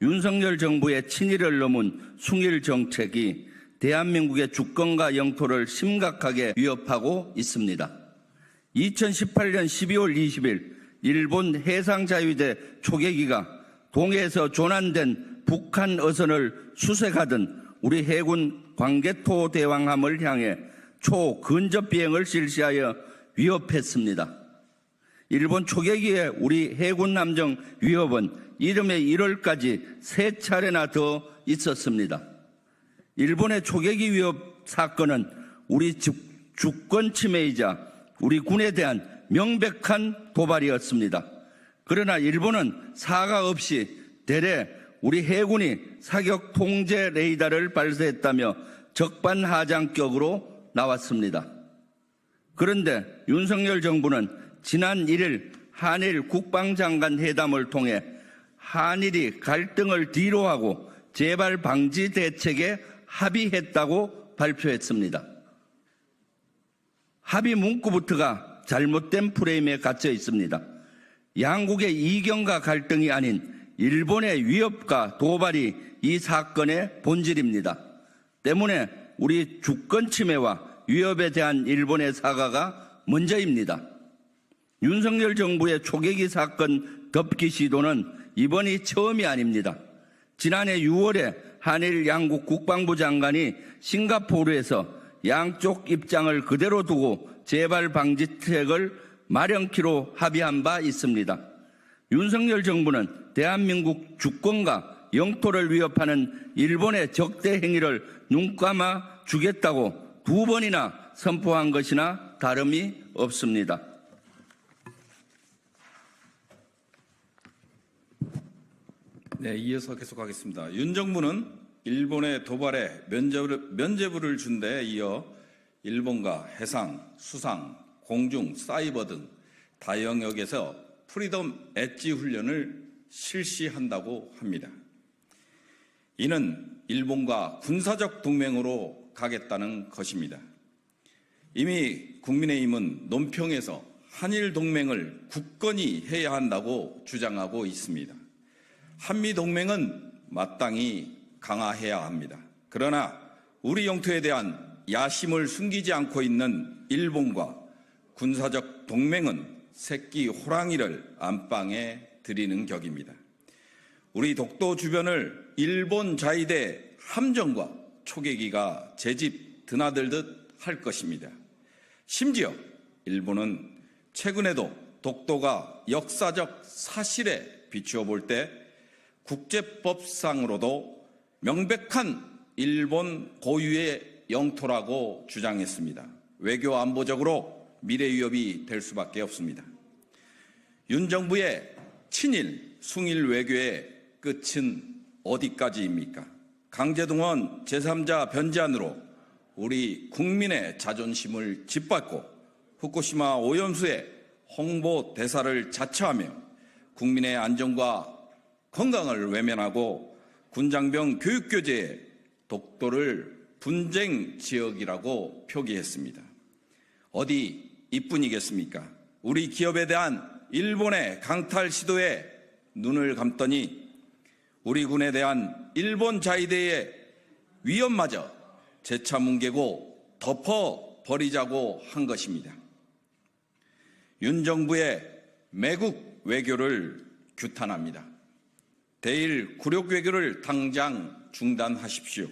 윤석열 정부의 친일을 넘은 숭일 정책이 대한민국의 주권과 영토를 심각하게 위협하고 있습니다. 2018년 12월 20일 일본 해상자유대 초계기가 동해에서 조난된 북한 어선을 수색하던 우리 해군 광개토 대왕함을 향해 초근접 비행을 실시하여 위협했습니다. 일본 초계기의 우리 해군 함정 위협은 이듬해 1월까지 3차례나 더 있었습니다. 일본의 초계기 위협 사건은 우리 주권 침해이자 우리 군에 대한 명백한 도발이었습니다. 그러나 일본은 사과 없이 대래 우리 해군이 사격 통제 레이더를 발사했다며 적반하장격으로 나왔습니다. 그런데 윤석열 정부는 지난 1일 한일 국방장관 회담을 통해 한일이 갈등을 뒤로하고 재발 방지 대책에 합의했다고 발표했습니다. 합의 문구부터가 잘못된 프레임에 갇혀 있습니다. 양국의 이견과 갈등이 아닌 일본의 위협과 도발이 이 사건의 본질입니다. 때문에 우리 주권 침해와 위협에 대한 일본의 사과가 먼저입니다. 윤석열 정부의 초계기 사건 덮기 시도는 이번이 처음이 아닙니다. 지난해 6월에 한일 양국 국방부 장관이 싱가포르에서 양쪽 입장을 그대로 두고 재발 방지책을 마련키로 합의한 바 있습니다. 윤석열 정부는 대한민국 주권과 영토를 위협하는 일본의 적대 행위를 눈감아 주겠다고 2번이나 선포한 것이나 다름이 없습니다. 네, 이어서 계속하겠습니다. 윤 정부는 일본의 도발에 면죄부를 준 데 이어 일본과 해상, 수상, 공중, 사이버 등 다영역에서 프리덤 엣지 훈련을 실시한다고 합니다. 이는 일본과 군사적 동맹으로 가겠다는 것입니다. 이미 국민의힘은 논평에서 한일 동맹을 굳건히 해야 한다고 주장하고 있습니다. 한미 동맹은 마땅히 강화해야 합니다. 그러나 우리 영토에 대한 야심을 숨기지 않고 있는 일본과 군사적 동맹은 새끼 호랑이를 안방에 들이는 격입니다. 우리 독도 주변을 일본 자위대 함정과 초계기가 재집 드나들듯 할 것입니다. 심지어 일본은 최근에도 독도가 역사적 사실에 비추어 볼 때 국제법상으로도 명백한 일본 고유의 영토라고 주장했습니다. 외교 안보적으로 미래 위협이 될 수밖에 없습니다. 윤 정부의 친일, 숭일 외교의 끝은 어디까지입니까? 강제동원 제3자 변제안으로 우리 국민의 자존심을 짓밟고 후쿠시마 오염수의 홍보 대사를 자처하며 국민의 안전과 건강을 외면하고 군장병 교육교재에 독도를 분쟁 지역이라고 표기했습니다. 어디 이뿐이겠습니까? 우리 기업에 대한 일본의 강탈 시도에 눈을 감더니 우리 군에 대한 일본 자위대의 위협마저 재차 뭉개고 덮어버리자고 한 것입니다. 윤 정부의 매국 외교를 규탄합니다. 대일 굴욕 외교를 당장 중단하십시오.